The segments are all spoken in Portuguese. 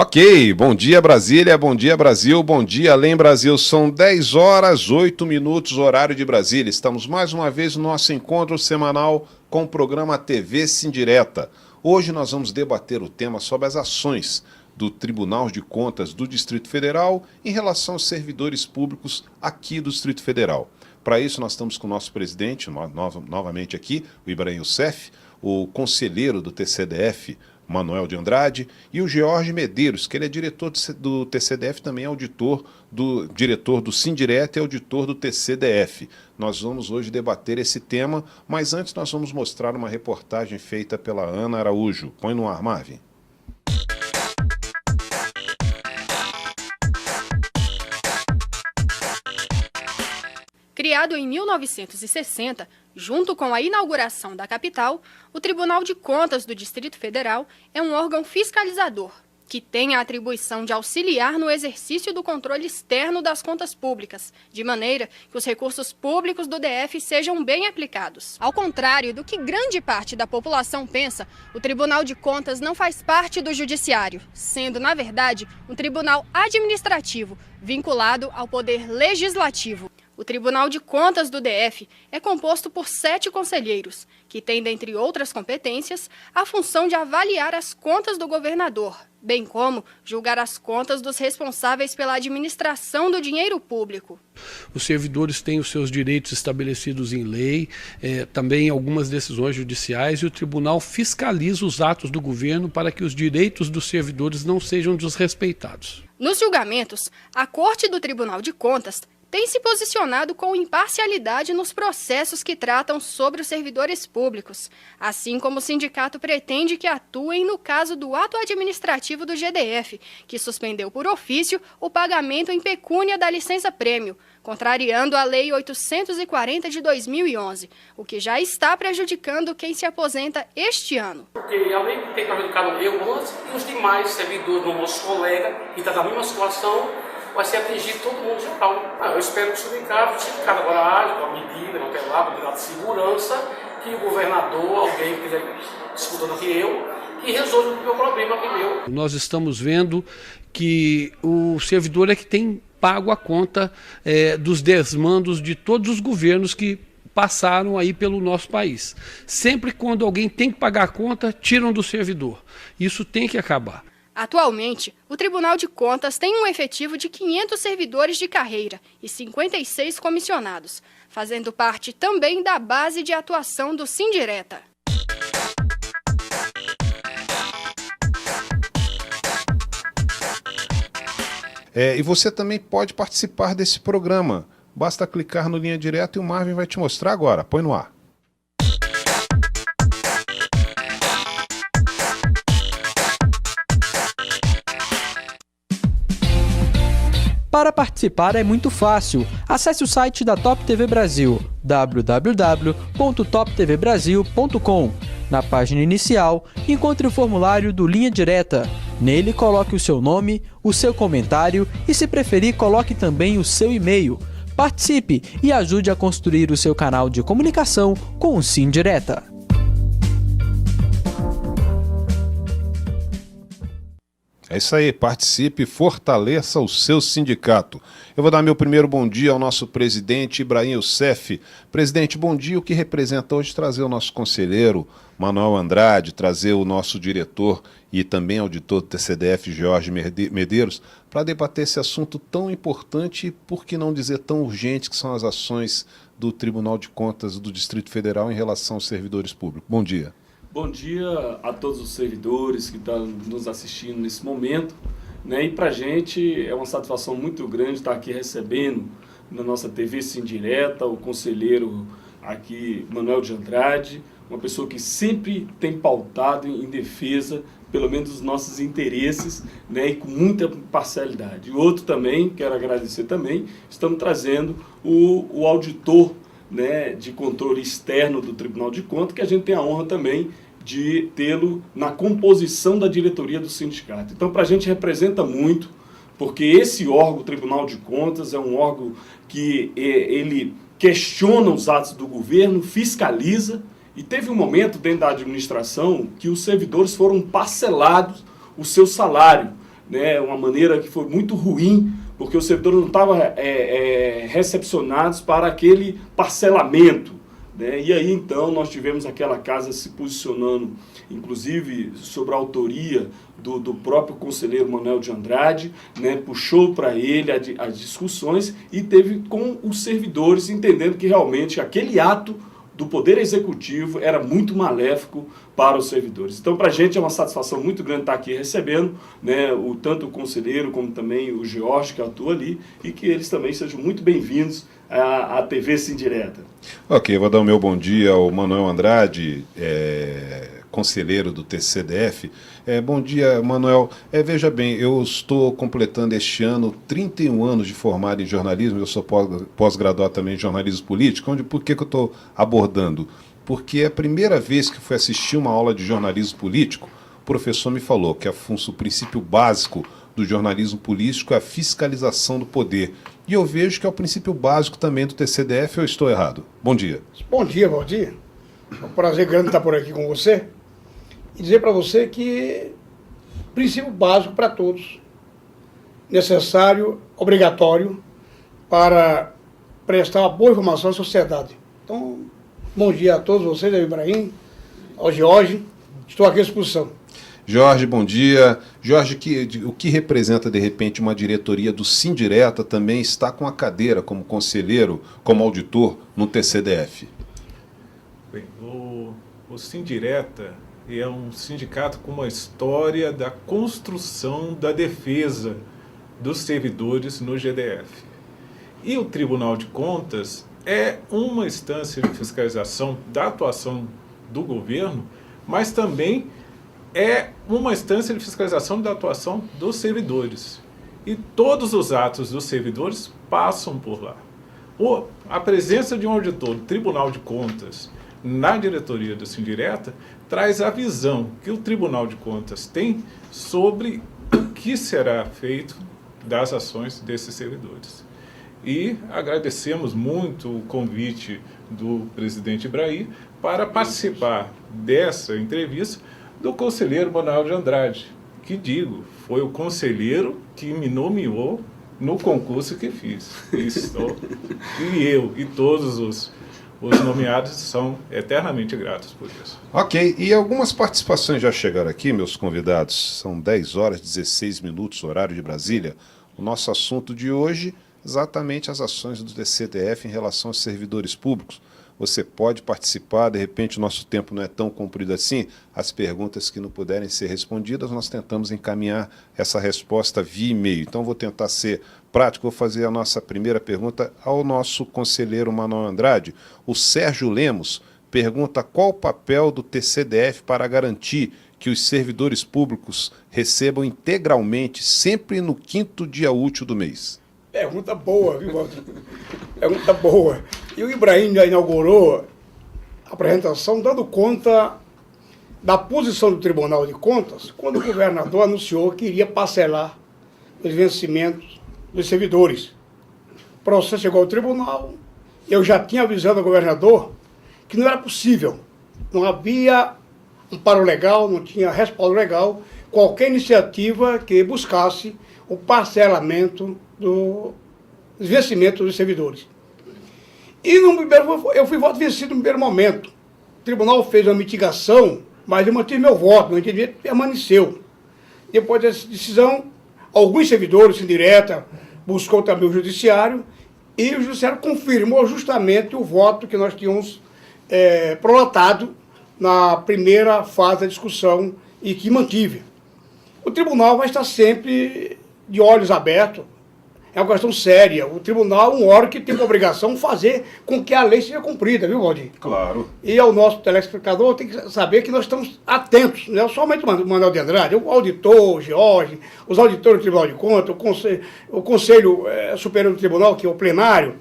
Ok, bom dia Brasília, bom dia Brasil, bom dia Além Brasil. São 10 horas, 8 minutos, horário de Brasília. Estamos mais uma vez no nosso encontro semanal com o programa TV Sindireta. Hoje nós vamos debater o tema sobre as ações do Tribunal de Contas do Distrito Federal em relação aos servidores públicos aqui do Distrito Federal. Para isso nós estamos com o nosso presidente, novamente aqui, o Ibrahim Youssef, o conselheiro do TCDF, Manuel de Andrade, e o George Medeiros, que ele é diretor do TCDF, também é diretor do Sindireta e auditor do TCDF. Nós vamos hoje debater esse tema, mas antes nós vamos mostrar uma reportagem feita pela Ana Araújo. Põe no ar, Marvin. Criado em 1960, junto com a inauguração da capital, o Tribunal de Contas do Distrito Federal é um órgão fiscalizador, que tem a atribuição de auxiliar no exercício do controle externo das contas públicas, de maneira que os recursos públicos do DF sejam bem aplicados. Ao contrário do que grande parte da população pensa, o Tribunal de Contas não faz parte do Judiciário, sendo, na verdade, um tribunal administrativo vinculado ao Poder Legislativo. O Tribunal de Contas do DF é composto por 7 conselheiros, que têm, dentre outras competências, a função de avaliar as contas do governador, bem como julgar as contas dos responsáveis pela administração do dinheiro público. Os servidores têm os seus direitos estabelecidos em lei, também algumas decisões judiciais, e o tribunal fiscaliza os atos do governo para que os direitos dos servidores não sejam desrespeitados. Nos julgamentos, a Corte do Tribunal de Contas tem se posicionado com imparcialidade nos processos que tratam sobre os servidores públicos, assim como o sindicato pretende que atuem no caso do ato administrativo do GDF, que suspendeu por ofício o pagamento em pecúnia da licença-prêmio, contrariando a Lei 840 de 2011, o que já está prejudicando quem se aposenta este ano. Porque além de ter prejudicado eu antes e os demais servidores do nosso colega, que está na mesma situação, vai ser atingido todo mundo geral. Eu espero que o sindicato agora age com a medida, com medida de segurança, que o governador, alguém que estiver disputando aqui que resolva o meu problema aqui meu. Nós estamos vendo que o servidor é que tem pago a conta dos desmandos de todos os governos que passaram aí pelo nosso país. Sempre quando alguém tem que pagar a conta, tiram do servidor. Isso tem que acabar. Atualmente, o Tribunal de Contas tem um efetivo de 500 servidores de carreira e 56 comissionados, fazendo parte também da base de atuação do Sindireta. E você também pode participar desse programa. Basta clicar no Linha Direta e o Marvin vai te mostrar agora. Põe no ar. Para participar é muito fácil. Acesse o site da Top TV Brasil, www.toptvbrasil.com. Na página inicial, encontre o formulário do Linha Direta. Nele, coloque o seu nome, o seu comentário e, se preferir, coloque também o seu e-mail. Participe e ajude a construir o seu canal de comunicação com o Sindireta. É isso aí, participe e fortaleça o seu sindicato. Eu vou dar meu primeiro bom dia ao nosso presidente Ibrahim Youssef. Presidente, bom dia. O que representa hoje trazer o nosso conselheiro Manuel Andrade, trazer o nosso diretor e também auditor do TCDF, George Medeiros, para debater esse assunto tão importante e, por que não dizer, tão urgente, que são as ações do Tribunal de Contas do Distrito Federal em relação aos servidores públicos. Bom dia. Bom dia a todos os servidores que estão nos assistindo nesse momento, né? E para a gente é uma satisfação muito grande estar aqui recebendo na nossa TV Sindireta o conselheiro aqui, Manuel de Andrade, uma pessoa que sempre tem pautado em defesa, pelo menos, dos nossos interesses, né? E com muita parcialidade. E outro também, quero agradecer também, estamos trazendo o auditor, né, de controle externo do Tribunal de Contas, que a gente tem a honra também de tê-lo na composição da diretoria do sindicato. Então, para a gente representa muito, porque esse órgão, o Tribunal de Contas, é um órgão que ele questiona os atos do governo, fiscaliza, e teve um momento dentro da administração que os servidores foram parcelados o seu salário, né, uma maneira que foi muito ruim, porque os servidores não estavam recepcionados para aquele parcelamento, né? E aí então nós tivemos aquela casa se posicionando, inclusive sobre a autoria do próprio conselheiro Manuel de Andrade, né? Puxou para ele as discussões e teve com os servidores entendendo que realmente aquele ato do Poder Executivo era muito maléfico para os servidores. Então, para a gente é uma satisfação muito grande estar aqui recebendo, né, tanto o conselheiro como também o George que atua ali, e que eles também sejam muito bem-vindos à TV Sindireta. Ok, vou dar o meu bom dia ao Manuel Andrade, conselheiro do TCDF. Bom dia, Manuel. Veja bem, eu estou completando este ano 31 anos de formado em jornalismo, eu sou pós-graduado também em jornalismo político. Por que eu estou abordando? Porque a primeira vez que fui assistir uma aula de jornalismo político, o professor me falou que o princípio básico do jornalismo político é a fiscalização do poder. E eu vejo que é o princípio básico também do TCDF, ou estou errado? Bom dia. Bom dia, Valdir. É um prazer grande estar por aqui com você. E dizer para você que princípio básico para todos, necessário, obrigatório para prestar uma boa informação à sociedade. Então, bom dia a todos vocês, ao Ibrahim, ao Jorge, estou aqui à disposição. Jorge, bom dia. Jorge, o que representa de repente uma diretoria do Sindireta também está com a cadeira como conselheiro, como auditor no TCDF? Bem, o Sindireta é um sindicato com uma história da construção da defesa dos servidores no GDF. E o Tribunal de Contas é uma instância de fiscalização da atuação do governo, mas também é uma instância de fiscalização da atuação dos servidores. E todos os atos dos servidores passam por lá. A presença de um auditor do Tribunal de Contas na diretoria do Sindireta traz a visão que o Tribunal de Contas tem sobre o que será feito das ações desses servidores. E agradecemos muito o convite do presidente Ibrahim para participar dessa entrevista do conselheiro Manuel de Andrade, que foi o conselheiro que me nomeou no concurso que fiz. E eu e todos os nomeados são eternamente gratos por isso. Ok, e algumas participações já chegaram aqui, meus convidados. São 10 horas e 16 minutos, horário de Brasília. O nosso assunto de hoje, exatamente as ações do TCDF em relação aos servidores públicos. Você pode participar, de repente o nosso tempo não é tão comprido assim, as perguntas que não puderem ser respondidas, nós tentamos encaminhar essa resposta via e-mail. Então vou tentar ser prático, vou fazer a nossa primeira pergunta ao nosso conselheiro Manuel Andrade. O Sérgio Lemos pergunta qual o papel do TCDF para garantir que os servidores públicos recebam integralmente, sempre no 5º dia útil do mês. Pergunta boa, viu, Walter? Pergunta boa. E o Ibrahim já inaugurou a apresentação dando conta da posição do Tribunal de Contas quando o governador anunciou que iria parcelar os vencimentos dos servidores. O processo chegou ao tribunal, eu já tinha avisado ao governador que não era possível, não havia amparo legal, não tinha respaldo legal, qualquer iniciativa que buscasse o parcelamento dos vencimentos dos servidores. E eu fui voto vencido no primeiro momento. O tribunal fez uma mitigação, mas eu mantive meu voto, meu entendimento permaneceu. Depois dessa decisão, alguns servidores, Sindireta, buscou também o judiciário, e o judiciário confirmou justamente o voto que nós tínhamos prolatado na primeira fase da discussão e que mantive. O tribunal vai estar sempre de olhos abertos. É uma questão séria. O tribunal é um órgão que tem a obrigação de fazer com que a lei seja cumprida, viu, Valdir? Claro. E ao nosso telespectador tem que saber que nós estamos atentos, não é somente o Manuel de Andrade, o auditor, o George, os auditores do Tribunal de Contas, o Conselho Superior do Tribunal, que é o plenário,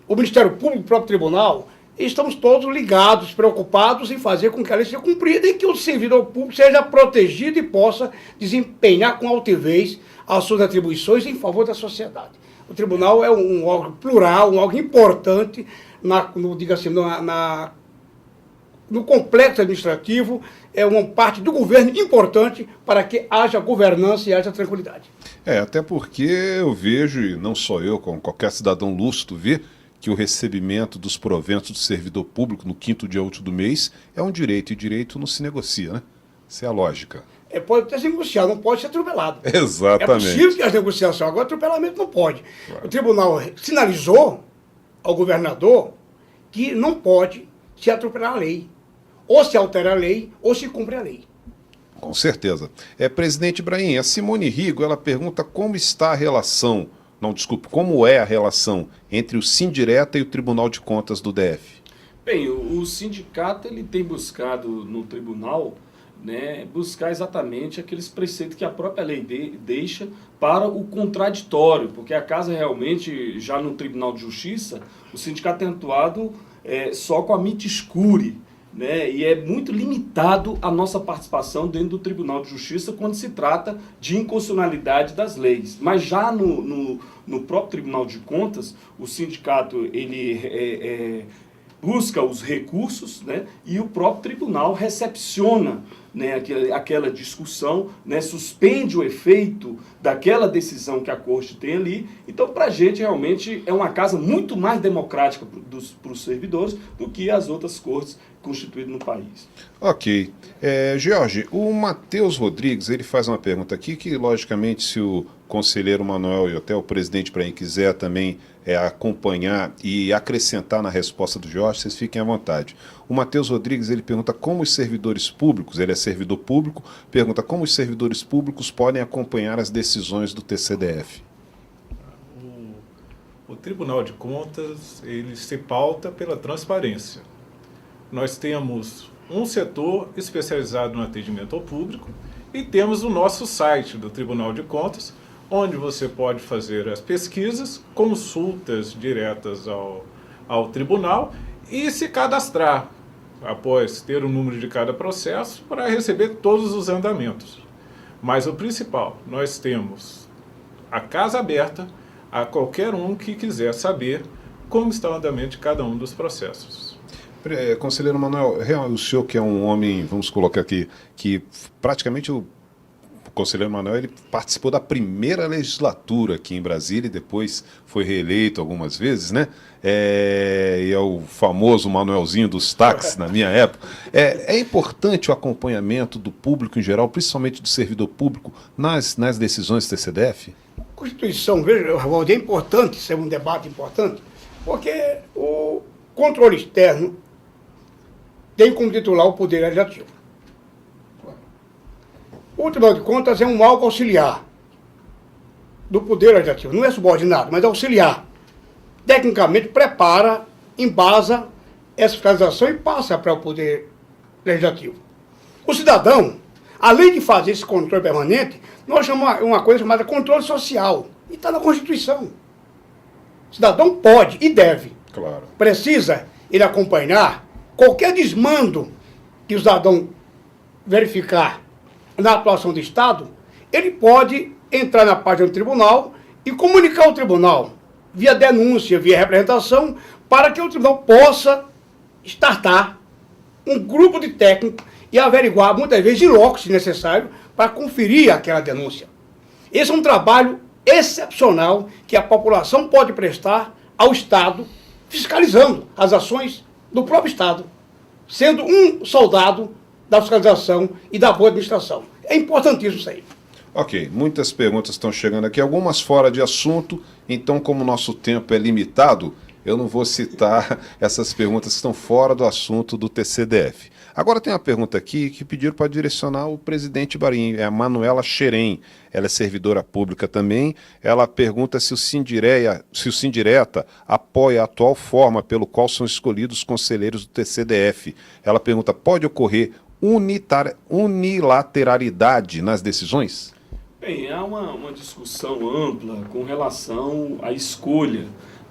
o Ministério Público, o próprio tribunal, e estamos todos ligados, preocupados em fazer com que a lei seja cumprida e que o servidor público seja protegido e possa desempenhar com altivez as suas atribuições em favor da sociedade. O tribunal é um órgão plural, um órgão importante na no complexo administrativo, é uma parte do governo importante para que haja governança e haja tranquilidade. Até porque eu vejo, e não só eu, como qualquer cidadão lúcido vê, que o recebimento dos proventos do servidor público no 5º dia útil do mês é um direito, e direito não se negocia, né? Essa é a lógica. Pode até se negociar, não pode ser atropelado. Exatamente. É possível que as negociações, agora atropelamento não pode. Claro. O tribunal sinalizou ao governador que não pode se atropelar a lei. Ou se altera a lei, ou se cumpre a lei. Com certeza. Presidente Ibrahim, a Simone Rigo, ela pergunta como está a relação, como é a relação entre o Sindireta e o Tribunal de Contas do DF? Bem, o sindicato ele tem buscado no tribunal, né, buscar exatamente aqueles preceitos que a própria lei deixa para o contraditório, porque a casa realmente, já no Tribunal de Justiça, o sindicato tem atuado só com a mitiscure, né, e é muito limitado a nossa participação dentro do Tribunal de Justiça quando se trata de inconstitucionalidade das leis. Mas já no próprio Tribunal de Contas, o sindicato ele busca os recursos, né, e o próprio tribunal recepciona, né, aquela discussão, né, suspende o efeito daquela decisão que a corte tem ali. Então, para a gente, realmente, é uma casa muito mais democrática para os servidores do que as outras cortes constituídas no país. Ok. Jorge, o Matheus Rodrigues, ele faz uma pergunta aqui que, logicamente, se o conselheiro Manuel e até o presidente Ibrahim quiser também acompanhar e acrescentar na resposta do Jorge, vocês fiquem à vontade. O Matheus Rodrigues, ele pergunta como os servidores públicos, ele é servidor público, pergunta como os servidores públicos podem acompanhar as decisões do TCDF. O Tribunal de Contas, ele se pauta pela transparência. Nós temos um setor especializado no atendimento ao público e temos o nosso site do Tribunal de Contas, onde você pode fazer as pesquisas, consultas diretas ao tribunal e se cadastrar, após ter o número de cada processo, para receber todos os andamentos. Mas o principal, nós temos a casa aberta a qualquer um que quiser saber como está o andamento de cada um dos processos. Conselheiro Manuel, o senhor que é um homem, vamos colocar aqui, que praticamente o conselheiro Manuel, ele participou da primeira legislatura aqui em Brasília e depois foi reeleito algumas vezes, né? E é o famoso Manuelzinho dos táxis na minha época. É importante o acompanhamento do público em geral, principalmente do servidor público, nas decisões do TCDF? A Constituição, veja, Valdir, é importante, isso é um debate importante, porque o controle externo tem como titular o Poder Legislativo. O Tribunal de Contas é um órgão auxiliar do Poder Legislativo. Não é subordinado, mas é auxiliar. Tecnicamente, prepara, embasa essa fiscalização e passa para o Poder Legislativo. O cidadão, além de fazer esse controle permanente, nós chamamos uma coisa chamada controle social. E está na Constituição. O cidadão pode e deve. Claro. Precisa ele acompanhar qualquer desmando que o cidadão verificar na atuação do Estado, ele pode entrar na página do tribunal e comunicar ao tribunal, via denúncia, via representação, para que o tribunal possa startar um grupo de técnicos e averiguar, muitas vezes, in loco, se necessário, para conferir aquela denúncia. Esse é um trabalho excepcional que a população pode prestar ao Estado, fiscalizando as ações do próprio Estado, sendo um soldado da fiscalização e da boa administração. É importantíssimo isso aí. Ok, muitas perguntas estão chegando aqui, algumas fora de assunto, então como o nosso tempo é limitado, eu não vou citar essas perguntas que estão fora do assunto do TCDF. Agora tem uma pergunta aqui que pediram para direcionar o presidente Ibrahim, é a Manuela Xerém, ela é servidora pública também, ela pergunta se o Sindireta apoia a atual forma pelo qual são escolhidos os conselheiros do TCDF. Ela pergunta, pode ocorrer unilateralidade nas decisões? Bem, há uma discussão ampla com relação à escolha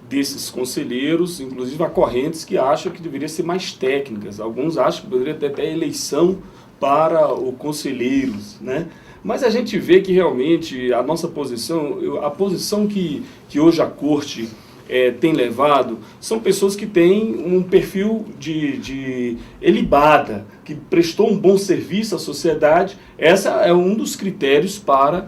desses conselheiros, inclusive há correntes que acham que deveria ser mais técnicas. Alguns acham que poderia ter até eleição para os conselheiros, né? Mas a gente vê que realmente a nossa posição, a posição que hoje a Corte tem levado são pessoas que têm um perfil de ilibada, que prestou um bom serviço à sociedade. Essa é um dos critérios para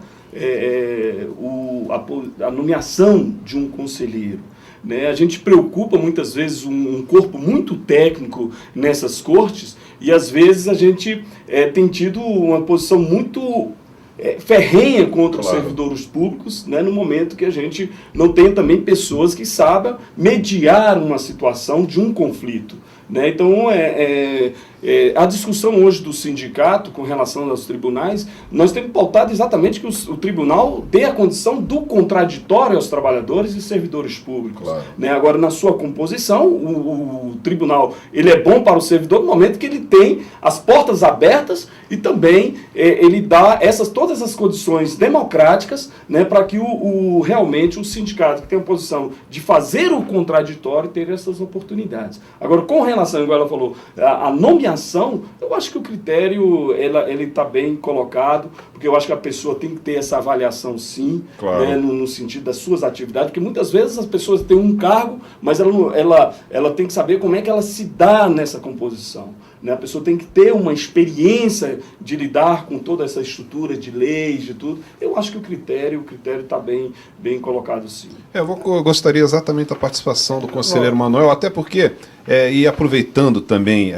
a nomeação de um conselheiro. Né? A gente preocupa muitas vezes um corpo muito técnico nessas cortes e às vezes a gente tem tido uma posição muito ferrenha contra os servidores públicos, né, no momento que a gente não tem também pessoas que saibam mediar uma situação de um conflito. Né? Então, a discussão hoje do sindicato com relação aos tribunais, nós temos pautado exatamente que o tribunal dê a condição do contraditório aos trabalhadores e servidores públicos. Claro. Né? Agora, na sua composição, o tribunal ele é bom para o servidor no momento que ele tem as portas abertas e também ele dá todas as condições democráticas, né, para que realmente o sindicato que tem a posição de fazer o contraditório ter essas oportunidades. Agora, com relação, igual ela falou, a nomeação, eu acho que o critério ele está bem colocado, porque eu acho que a pessoa tem que ter essa avaliação sim, claro, né, no sentido das suas atividades, porque muitas vezes as pessoas têm um cargo, mas ela tem que saber como é que ela se dá nessa composição. Né? A pessoa tem que ter uma experiência de lidar com toda essa estrutura de leis, de tudo. Eu acho que o critério está bem colocado sim. Eu gostaria exatamente da participação do conselheiro Manuel, até porque, e aproveitando também,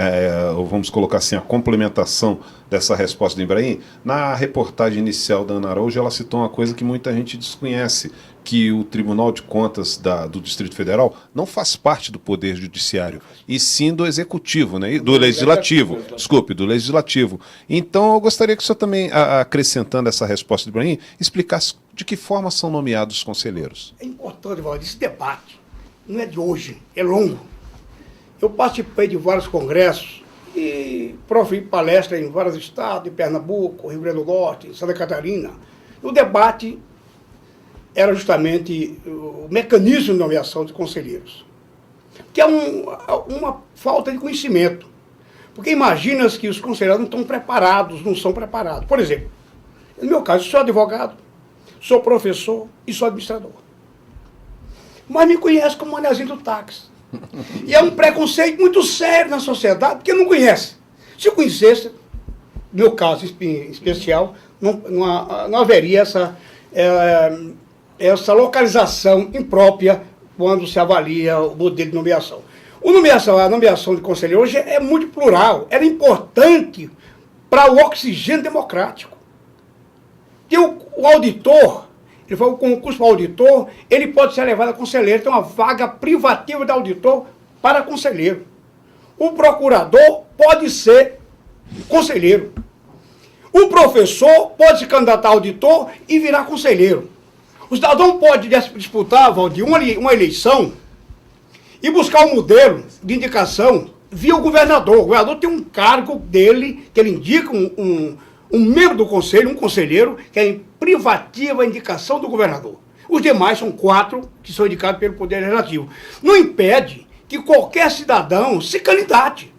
vamos colocar assim, a complementação dessa resposta do Ibrahim, na reportagem inicial da Ana Araújo, ela citou uma coisa que muita gente desconhece, que o Tribunal de Contas do Distrito Federal não faz parte do Poder Judiciário, e sim do Executivo, né? Do Legislativo, desculpe, do Legislativo. Então, eu gostaria que o senhor também, acrescentando essa resposta do Ibrahim, explicasse de que forma são nomeados os conselheiros. É importante, Valdir, esse debate não é de hoje, é longo. Eu participei de vários congressos e proferi palestra em vários estados, em Pernambuco, Rio Grande do Norte, em Santa Catarina. O debate era justamente o mecanismo de nomeação de conselheiros, que é uma falta de conhecimento. Porque imagina que os conselheiros não estão preparados, não são preparados. Por exemplo, no meu caso, eu sou advogado, sou professor e sou administrador. Mas me conhece como manezinho do táxi. E é um preconceito muito sério na sociedade, porque não conhece. Se eu conhecesse, no meu caso em especial, não haveria essa localização imprópria quando se avalia o modelo de nomeação. A nomeação de conselheiro hoje é muito plural, ela é importante para o oxigênio democrático. Tem o auditor, ele foi o concurso para auditor, ele pode ser levado a conselheiro, tem uma vaga privativa de auditor para conselheiro. O procurador pode ser conselheiro. O professor pode se candidatar a auditor e virar conselheiro. O cidadão pode disputar, Valdir, uma eleição e buscar um modelo de indicação via o governador. O governador tem um cargo dele, que ele indica um membro do conselho, um conselheiro, que é em privativa indicação do governador. Os demais são 4 que são indicados pelo Poder Legislativo. Não impede que qualquer cidadão se candidate.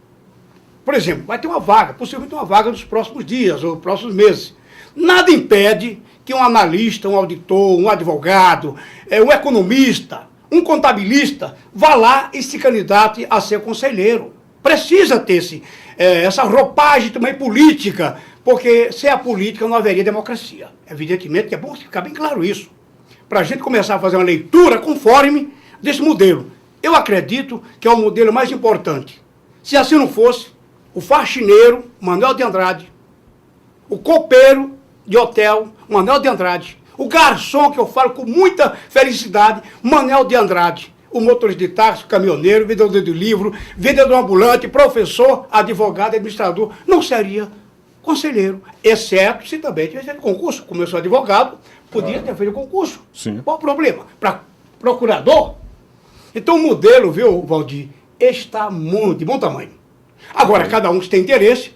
Por exemplo, vai ter uma vaga, possivelmente uma vaga nos próximos dias ou próximos meses. Nada impede que um analista, um auditor, um advogado, um economista, um contabilista, vá lá e se candidate a ser conselheiro. Precisa ter essa roupagem também política, porque sem a política não haveria democracia. Evidentemente que é bom ficar bem claro isso, para a gente começar a fazer uma leitura conforme desse modelo. Eu acredito que é o modelo mais importante. Se assim não fosse, o faxineiro, Manuel de Andrade, o copeiro de hotel, Manuel de Andrade, o garçom, que eu falo com muita felicidade, Manuel de Andrade, o motorista de táxi, caminhoneiro, vendedor de livro, vendedor ambulante, professor, advogado, administrador, não seria conselheiro, exceto se também tivesse feito concurso. Como eu sou advogado, podia ter feito concurso. Sim. Qual o problema? Para procurador? Então o modelo, viu, Valdir, está de bom tamanho. Agora, cada um que tem interesse,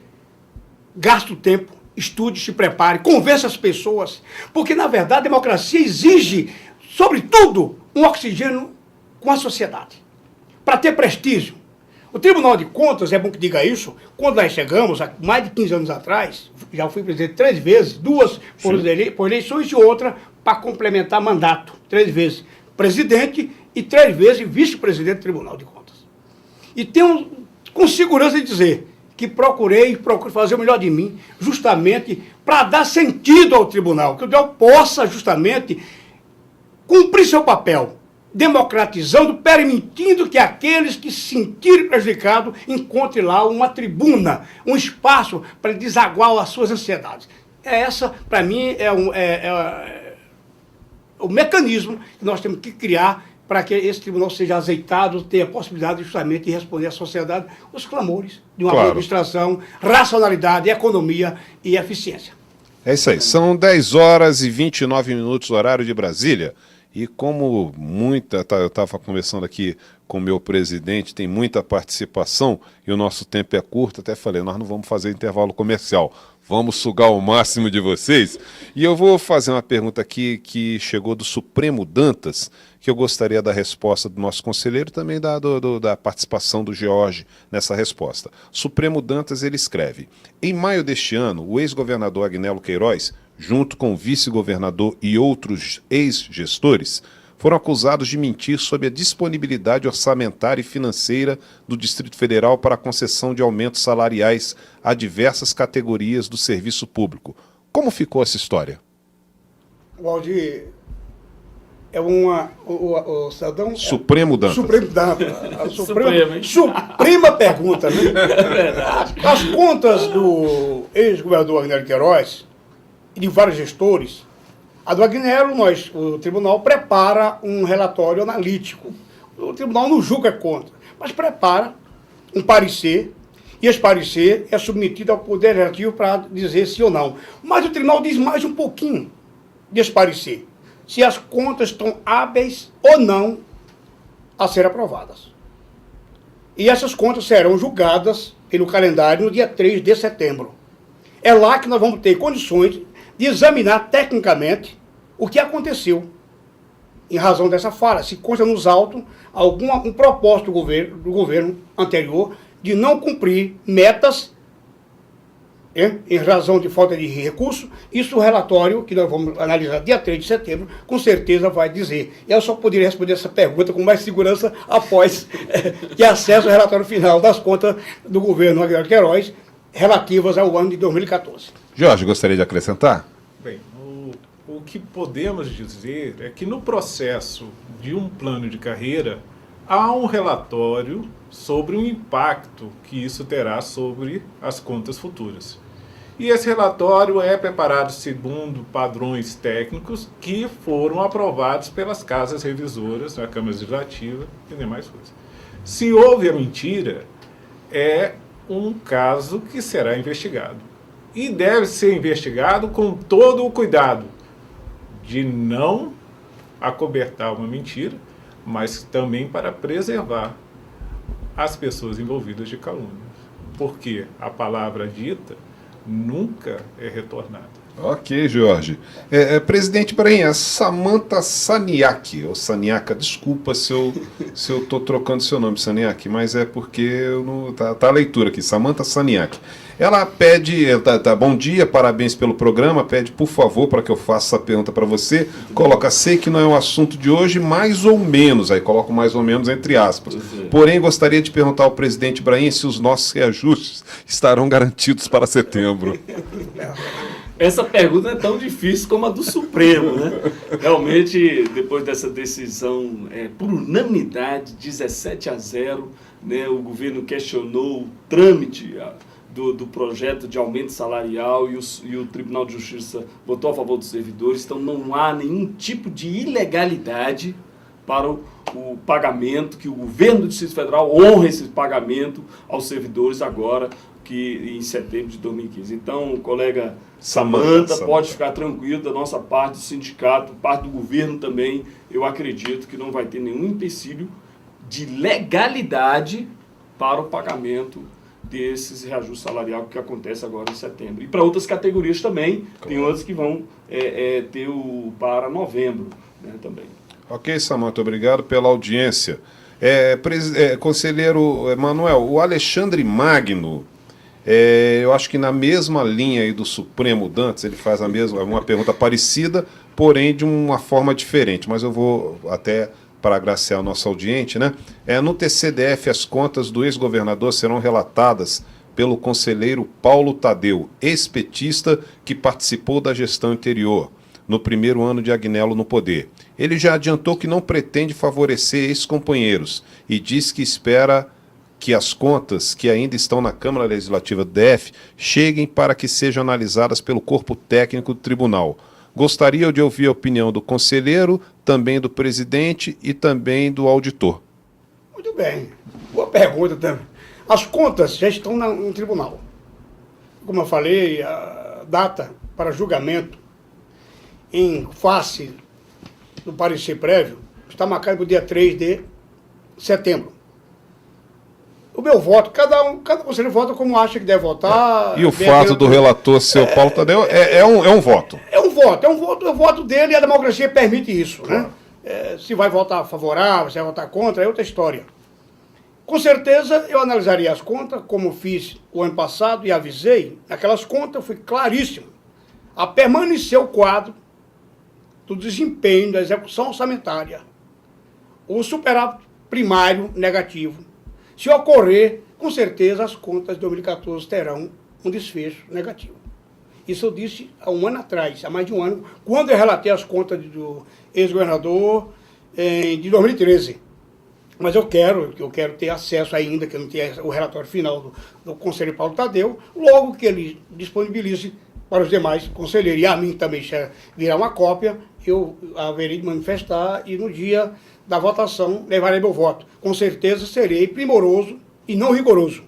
gasta o tempo, estude, se prepare, convença as pessoas, porque, na verdade, a democracia exige, sobretudo, um oxigênio com a sociedade, para ter prestígio. O Tribunal de Contas, é bom que diga isso, quando nós chegamos, há mais de 15 anos atrás, já fui presidente 3 vezes, 2 por eleições e outra para complementar mandato, 3 vezes. Presidente e 3 vezes vice-presidente do Tribunal de Contas. E tenho com segurança de dizer que procuro fazer o melhor de mim, justamente para dar sentido ao tribunal, que o tribunal possa justamente cumprir seu papel, democratizando, permitindo que aqueles que se sentirem prejudicados encontrem lá uma tribuna, um espaço para desaguar as suas ansiedades. Essa, para mim, o mecanismo que nós temos que criar para que esse tribunal seja azeitado, tenha a possibilidade justamente de responder à sociedade os clamores de uma boa administração, racionalidade, economia e eficiência. É isso aí, são 10 horas e 29 minutos, horário de Brasília. E como eu estava conversando aqui com o meu presidente, tem muita participação e o nosso tempo é curto, até falei, nós não vamos fazer intervalo comercial, vamos sugar o máximo de vocês. E eu vou fazer uma pergunta aqui que chegou do Supremo Dantas, que eu gostaria da resposta do nosso conselheiro e também da participação do George nessa resposta. Supremo Dantas, ele escreve: em maio deste ano, o ex-governador Agnello Queiroz, junto com o vice-governador e outros ex-gestores, foram acusados de mentir sobre a disponibilidade orçamentária e financeira do Distrito Federal para a concessão de aumentos salariais a diversas categorias do serviço público. Como ficou essa história? Waldir, é o cidadão... Supremo Dantas. Supremo Dantas. Suprema pergunta, né? É verdade. As contas do ex-governador Agnello Queiroz e de vários gestores, a do Agnello, o tribunal prepara um relatório analítico. O tribunal não julga conta, mas prepara um parecer, e esse parecer é submetido ao Poder Legislativo para dizer sim ou não. Mas o tribunal diz mais um pouquinho desse parecer, se as contas estão hábeis ou não a ser aprovadas. E essas contas serão julgadas pelo calendário no dia 3 de setembro. É lá que nós vamos ter condições de examinar tecnicamente o que aconteceu em razão dessa falha. Se consta nos autos um propósito do governo anterior de não cumprir metas em razão de falta de recurso. Isso o relatório, que nós vamos analisar dia 3 de setembro, com certeza vai dizer. Eu só poderia responder essa pergunta com mais segurança após ter acesso ao relatório final das contas do governo Agnello Queiroz relativas ao ano de 2014. Jorge, gostaria de acrescentar? Bem, o que podemos dizer é que no processo de um plano de carreira há um relatório sobre o impacto que isso terá sobre as contas futuras. E esse relatório é preparado segundo padrões técnicos que foram aprovados pelas casas revisoras, a Câmara Legislativa e demais coisas. Se houve a mentira, é um caso que será investigado. E deve ser investigado com todo o cuidado de não acobertar uma mentira, mas também para preservar as pessoas envolvidas de calúnias. Porque a palavra dita nunca é retornada. Ok, Jorge. Presidente Brainha, Samantha Saniak, ou Saniaca, desculpa se eu estou trocando seu nome, Saniak, mas é porque tá a leitura aqui, Samantha Saniak. Ela pede, bom dia, parabéns pelo programa, pede por favor para que eu faça essa pergunta para você, coloca, sei que não é um assunto de hoje, mais ou menos, aí coloco mais ou menos entre aspas, porém gostaria de perguntar ao presidente Brainha se os nossos reajustes estarão garantidos para setembro. Essa pergunta é tão difícil como a do Supremo, né? Realmente, depois dessa decisão por unanimidade, 17-0, né, o governo questionou o trâmite do projeto de aumento salarial e o Tribunal de Justiça votou a favor dos servidores, então não há nenhum tipo de ilegalidade para o pagamento, que o governo do Distrito Federal honra esse pagamento aos servidores agora, que em setembro de 2015. Então, colega Samantha, pode ficar tranquilo da nossa parte do sindicato, parte do governo também, eu acredito que não vai ter nenhum empecilho de legalidade para o pagamento desses reajustes salariais que acontece agora em setembro. E para outras categorias também, tem outras que vão ter para novembro, né, também. Ok, Samantha, obrigado pela audiência. Conselheiro Emanuel, o Alexandre Magno, eu acho que na mesma linha aí do Supremo Dantas, ele faz uma pergunta parecida, porém de uma forma diferente, mas eu vou até para agraciar o nosso audiente, né? No TCDF, as contas do ex-governador serão relatadas pelo conselheiro Paulo Tadeu, ex-petista que participou da gestão anterior, no primeiro ano de Agnello no poder. Ele já adiantou que não pretende favorecer ex-companheiros e diz que espera que as contas que ainda estão na Câmara Legislativa do DF cheguem para que sejam analisadas pelo corpo técnico do tribunal. Gostaria de ouvir a opinião do conselheiro, também do presidente e também do auditor. Muito bem. Boa pergunta também. As contas já estão no tribunal. Como eu falei, a data para julgamento em face do parecer prévio está marcada para o dia 3 de setembro. O meu voto, cada conselheiro vota como acha que deve votar. E o fato do relator seu Paulo Tadeu é um voto. É o voto dele e a democracia permite isso, né? Se vai votar favorável, se vai votar contra, é outra história. Com certeza eu analisaria as contas, como fiz o ano passado e avisei. Naquelas contas eu fui claríssimo a permanecer o quadro do desempenho da execução orçamentária. O superávit primário negativo. Se ocorrer, com certeza as contas de 2014 terão um desfecho negativo. Isso eu disse há um ano atrás, há mais de um ano, quando eu relatei as contas do ex-governador de 2013. Mas eu quero ter acesso ainda, que eu não tenho o relatório final do conselheiro Paulo Tadeu, logo que ele disponibilize para os demais conselheiros, e a mim também virá uma cópia, eu haverei de manifestar e no dia da votação levarei meu voto. Com certeza serei primoroso e não rigoroso.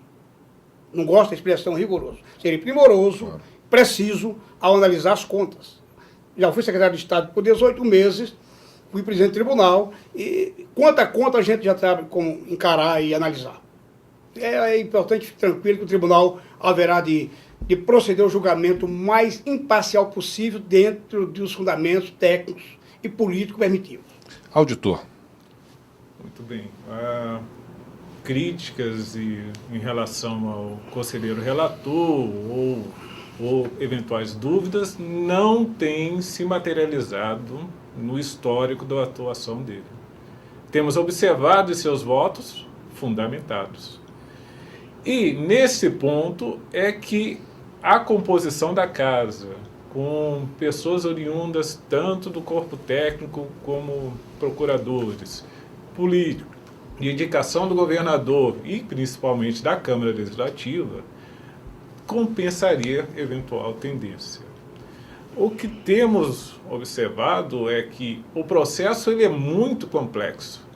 Não gosto da expressão rigoroso. Serei primoroso, preciso ao analisar as contas. Já fui secretário de Estado por 18 meses, fui presidente do tribunal e conta a conta a gente já sabe como encarar e analisar. É importante ficar tranquilo que o tribunal haverá de proceder ao julgamento mais imparcial possível dentro dos fundamentos técnicos e políticos permitidos. Auditor. Muito bem. Críticas em relação ao conselheiro relator ou eventuais dúvidas não têm se materializado no histórico da atuação dele. Temos observado seus votos fundamentados. E nesse ponto é que a composição da casa, com pessoas oriundas tanto do corpo técnico como procuradores, políticos, de indicação do governador e principalmente da Câmara Legislativa, compensaria eventual tendência. O que temos observado é que o processo ele é muito complexo.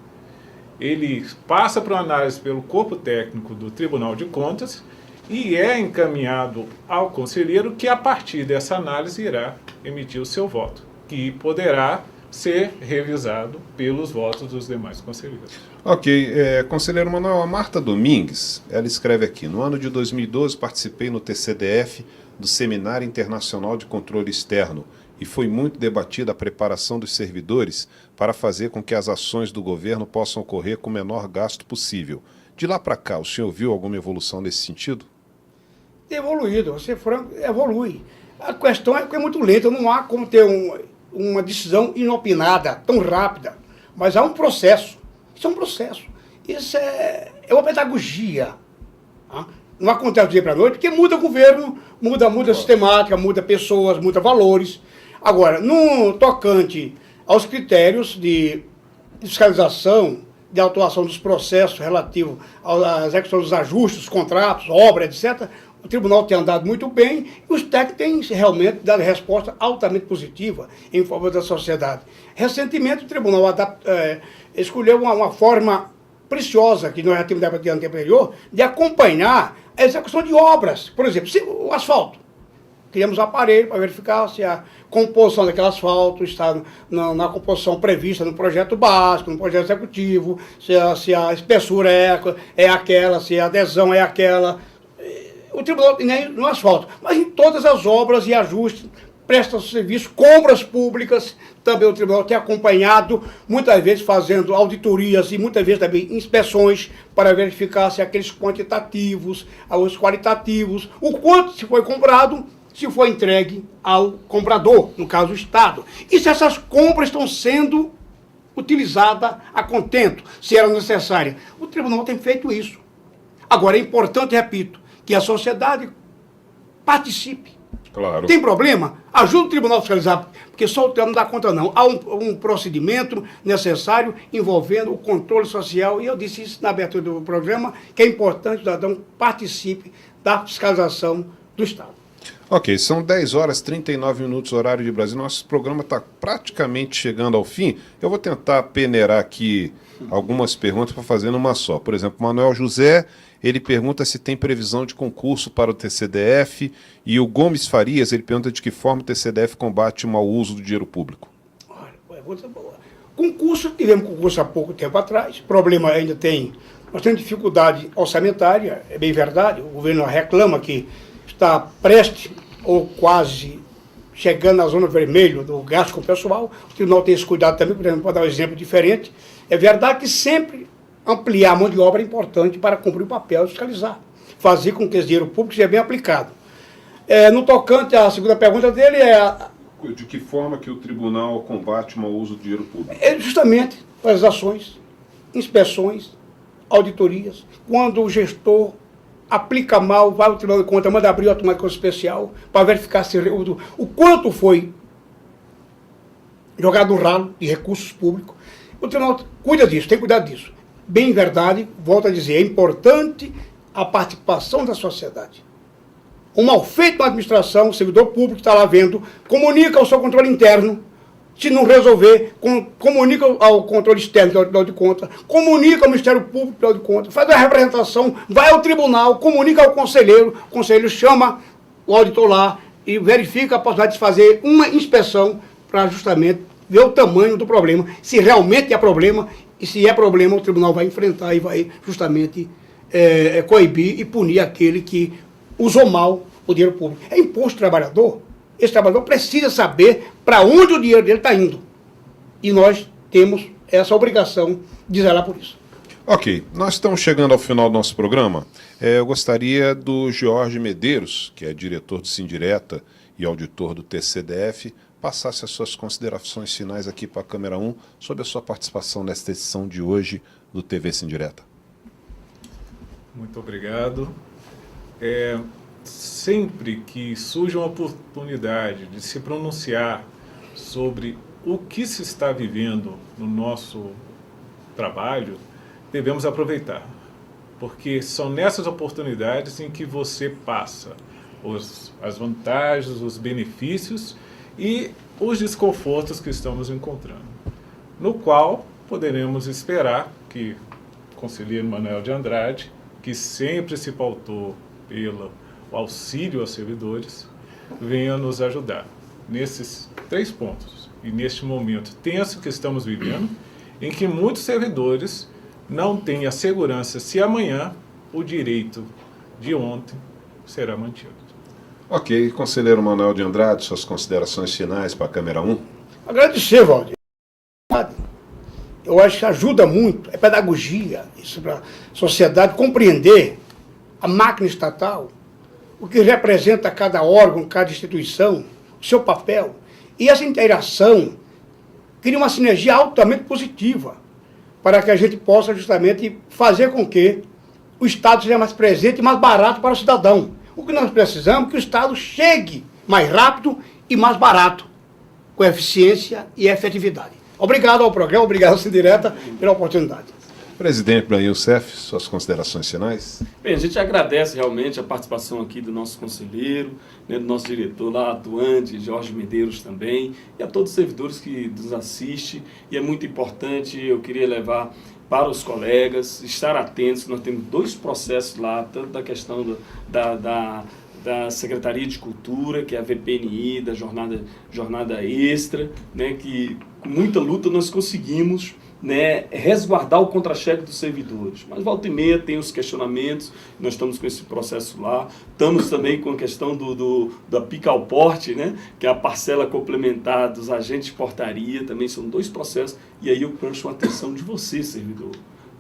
Ele passa por uma análise pelo corpo técnico do Tribunal de Contas e é encaminhado ao conselheiro que, a partir dessa análise, irá emitir o seu voto, que poderá ser revisado pelos votos dos demais conselheiros. Ok. Conselheiro Manuel, a Marta Domingues, ela escreve aqui: no ano de 2012 participei no TCDF do Seminário Internacional de Controle Externo e foi muito debatida a preparação dos servidores para fazer com que as ações do governo possam ocorrer com o menor gasto possível. De lá para cá, o senhor viu alguma evolução nesse sentido? Tem evoluído, você franco, evolui. A questão é que é muito lenta, não há como ter uma decisão inopinada, tão rápida, mas há um processo. Isso é um processo. Isso é uma pedagogia. Tá? Não acontece do dia para a noite, porque muda o governo, muda a sistemática, muda pessoas, muda valores. Agora, no tocante aos critérios de fiscalização, de atuação dos processos relativos à execução dos ajustes, contratos, obras, etc., o tribunal tem andado muito bem e os técnicos têm realmente dado resposta altamente positiva em favor da sociedade. Recentemente, o tribunal escolheu uma forma preciosa, que nós já temos debatido no tempo anterior, de acompanhar a execução de obras. Por exemplo, o asfalto. Criamos um aparelho para verificar se a composição daquele asfalto está na composição prevista no projeto básico, no projeto executivo, se a espessura é aquela, se a adesão é aquela. O tribunal, nem no asfalto, mas em todas as obras e ajustes, presta serviço, compras públicas, também o tribunal tem acompanhado, muitas vezes fazendo auditorias e muitas vezes também inspeções para verificar se aqueles quantitativos, os qualitativos, o quanto se foi comprado, se foi entregue ao comprador, no caso o Estado. E se essas compras estão sendo utilizada a contento, se era necessária. O tribunal tem feito isso. Agora, é importante, repito, que a sociedade participe. Claro. Tem problema? Ajuda o tribunal a fiscalizar, porque só o tribunal não dá conta, não. Há um procedimento necessário envolvendo o controle social, e eu disse isso na abertura do programa, que é importante que o cidadão participe da fiscalização do Estado. Ok, são 10 horas e 39 minutos, horário de Brasília. Nosso programa está praticamente chegando ao fim. Eu vou tentar peneirar aqui algumas perguntas para fazer numa só. Por exemplo, Manuel José, ele pergunta se tem previsão de concurso para o TCDF, e o Gomes Farias, ele pergunta de que forma o TCDF combate o mau uso do dinheiro público. Olha, pergunta boa. Concurso, tivemos concurso há pouco tempo atrás, problema ainda tem bastante dificuldade orçamentária, é bem verdade, o governo reclama que está prestes ou quase chegando na zona vermelha do gasto com o pessoal. O tribunal tem esse cuidado também, por exemplo, para dar um exemplo diferente. É verdade que sempre ampliar a mão de obra é importante para cumprir o papel de fiscalizar, fazer com que esse dinheiro público seja bem aplicado. No tocante à segunda pergunta dele, De que forma que o tribunal combate o mau uso do dinheiro público? é justamente as ações, inspeções, auditorias. Quando o gestor aplica mal, vai ao Tribunal de Contas, manda abrir uma automática especial para verificar se o quanto foi jogado no ralo de recursos públicos. O Tribunal cuida disso, tem cuidado disso. Bem verdade, volto a dizer, é importante a participação da sociedade. Um mal feito na administração, o servidor público está lá vendo, comunica ao seu controle interno. Se não resolver, comunica ao controle externo, que é o Tribunal de Contas, comunica ao Ministério Público, Tribunal de Contas, faz a representação, vai ao tribunal, comunica ao conselheiro, o conselheiro chama o auditor lá e verifica a possibilidade de fazer uma inspeção para justamente ver o tamanho do problema, se realmente é problema, e se é problema, o tribunal vai enfrentar e vai justamente coibir e punir aquele que usou mal o dinheiro público. É imposto do trabalhador. Esse trabalhador precisa saber para onde o dinheiro dele está indo. E nós temos essa obrigação de zelar por isso. Ok, nós estamos chegando ao final do nosso programa. Eu gostaria do Jorge Medeiros, que é diretor do Sindireta e auditor do TCDF, passasse as suas considerações finais aqui para a Câmera 1 sobre a sua participação nesta edição de hoje do TV Sindireta. Muito obrigado. Sempre que surge uma oportunidade de se pronunciar sobre o que se está vivendo no nosso trabalho, devemos aproveitar, porque são nessas oportunidades em que você passa as vantagens, os benefícios e os desconfortos que estamos encontrando, no qual poderemos esperar que o conselheiro Manuel de Andrade, que sempre se pautou pelo auxílio aos servidores, venha nos ajudar nesses 3 pontos. E neste momento tenso que estamos vivendo, em que muitos servidores não têm a segurança se amanhã o direito de ontem será mantido. Ok, conselheiro Manuel de Andrade, suas considerações finais para a Câmera 1. Agradecer, Valdir. Eu acho que ajuda muito, é pedagogia, isso para a sociedade compreender a máquina estatal, o que representa cada órgão, cada instituição, o seu papel. E essa interação cria uma sinergia altamente positiva para que a gente possa justamente fazer com que o Estado seja mais presente e mais barato para o cidadão. O que nós precisamos é que o Estado chegue mais rápido e mais barato, com eficiência e efetividade. Obrigado ao programa, obrigado ao Sindireta pela oportunidade. Presidente Ibrahim Youssef, suas considerações finais? Bem, a gente agradece realmente a participação aqui do nosso conselheiro, né, do nosso diretor lá atuante, Jorge Medeiros também, e a todos os servidores que nos assistem. E é muito importante, eu queria levar para os colegas, estar atentos, nós temos 2 processos lá, tanto da questão da Secretaria de Cultura, que é a VPNI, da jornada extra, né, que com muita luta nós conseguimos, né, resguardar o contra-cheque dos servidores. Mas volta e meia tem os questionamentos, nós estamos com esse processo lá, estamos também com a questão da pica ao porte, né, que é a parcela complementar dos agentes de portaria, também são 2 processos, e aí eu peço a atenção de você, servidor.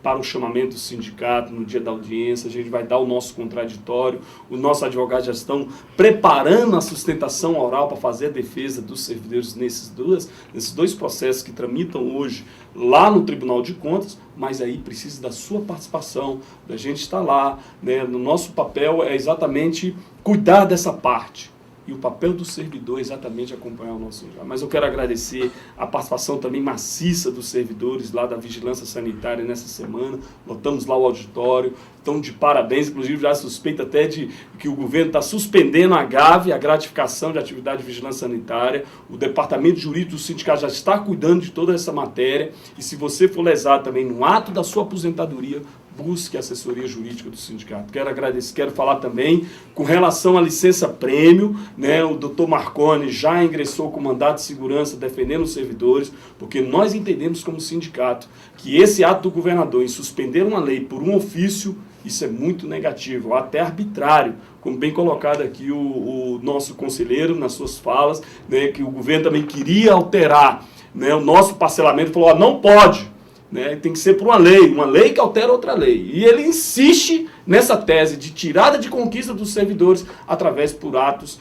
para o chamamento do sindicato no dia da audiência, a gente vai dar o nosso contraditório, os nossos advogados já estão preparando a sustentação oral para fazer a defesa dos servidores nesses dois processos que tramitam hoje lá no Tribunal de Contas, mas aí precisa da sua participação, da gente estar lá, né? No nosso papel é exatamente cuidar dessa parte. E o papel do servidor é exatamente acompanhar o nosso sindicato. Mas eu quero agradecer a participação também maciça dos servidores lá da Vigilância Sanitária nessa semana. Lotamos lá o auditório, estão de parabéns, inclusive já suspeita até de que o governo está suspendendo a GAV, a gratificação de atividade de vigilância sanitária. O departamento jurídico do sindicato já está cuidando de toda essa matéria. E se você for lesado também no ato da sua aposentadoria, busque a assessoria jurídica do sindicato. Quero agradecer, quero falar também com relação à licença prêmio, né? O doutor Marconi já ingressou com mandato de segurança defendendo os servidores, porque nós entendemos como sindicato que esse ato do governador em suspender uma lei por um ofício, isso é muito negativo, até arbitrário, como bem colocado aqui o nosso conselheiro nas suas falas, né? Que o governo também queria alterar, né? O nosso parcelamento, falou, não pode. Né, tem que ser por uma lei que altera outra lei. E ele insiste nessa tese de tirada de conquista dos servidores através por atos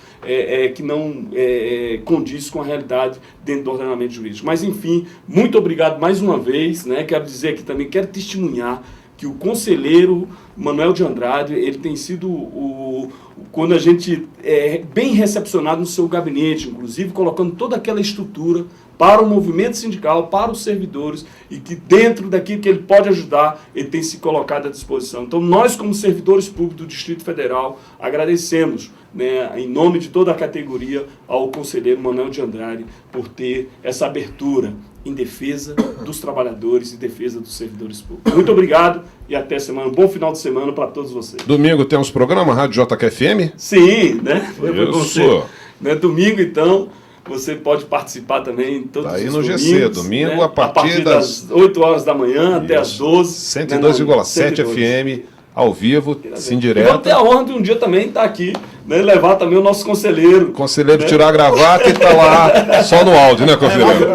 que não condiz com a realidade dentro do ordenamento jurídico. Mas, enfim, muito obrigado mais uma vez. Né, quero dizer aqui também, quero testemunhar que o conselheiro Manuel de Andrade, ele tem sido quando a gente é bem recepcionado no seu gabinete, inclusive colocando toda aquela estrutura para o movimento sindical, para os servidores, e que dentro daquilo que ele pode ajudar, ele tem se colocado à disposição. Então, nós, como servidores públicos do Distrito Federal, agradecemos, né, em nome de toda a categoria, ao conselheiro Manuel de Andrade por ter essa abertura em defesa dos trabalhadores e defesa dos servidores públicos. Muito obrigado e até semana. Um bom final de semana para todos vocês. Domingo temos programa Rádio JQFM? Sim, né? Isso. Né? Domingo, então, você pode participar também todos tá aí os no domingos, GC, domingo, né? a partir das 8 horas da manhã até as 12. 102,7 FM, ao vivo, Sindireta. E vamos ter a honra de um dia também estar aqui, né, levar também o nosso conselheiro. Conselheiro, né? Tirar a gravata e tá lá só no áudio, né, conselheiro?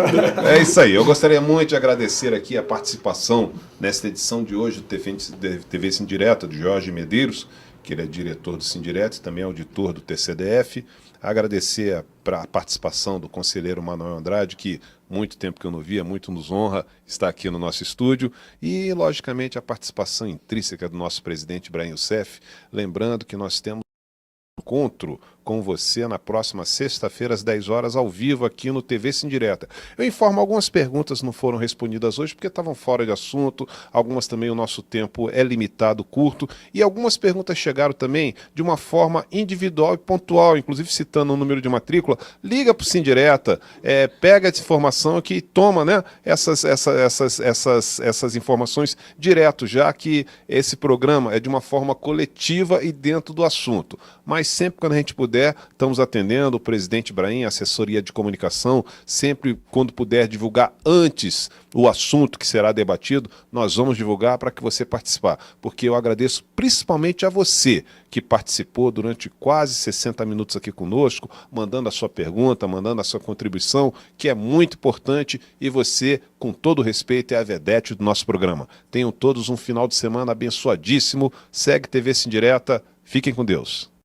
É isso aí. Eu gostaria muito de agradecer aqui a participação nesta edição de hoje do TV Sindireta, de Jorge Medeiros, que ele é diretor do Sindireta e também auditor do TCDF. Agradecer a participação do conselheiro Manuel Andrade, que muito tempo que eu não via, muito nos honra estar aqui no nosso estúdio, e, logicamente, a participação intrínseca do nosso presidente Ibrahim Youssef, lembrando que nós temos um encontro com você na próxima sexta-feira, às 10 horas, ao vivo, aqui no TV Sindireta. Eu informo, algumas perguntas não foram respondidas hoje, porque estavam fora de assunto, algumas também o nosso tempo é limitado, curto, e algumas perguntas chegaram também de uma forma individual e pontual, inclusive citando o número de matrícula. Liga para o Sindireta, pega essa informação aqui e toma, né, essas informações direto, já que esse programa é de uma forma coletiva e dentro do assunto. Mas sempre quando a gente puder, estamos atendendo o presidente Ibrahim, a assessoria de comunicação, sempre quando puder divulgar antes o assunto que será debatido, nós vamos divulgar para que você participar, porque eu agradeço principalmente a você que participou durante quase 60 minutos aqui conosco, mandando a sua pergunta, mandando a sua contribuição, que é muito importante, e você, com todo respeito, é a vedete do nosso programa. Tenham todos um final de semana abençoadíssimo, segue TV Sindireta, fiquem com Deus.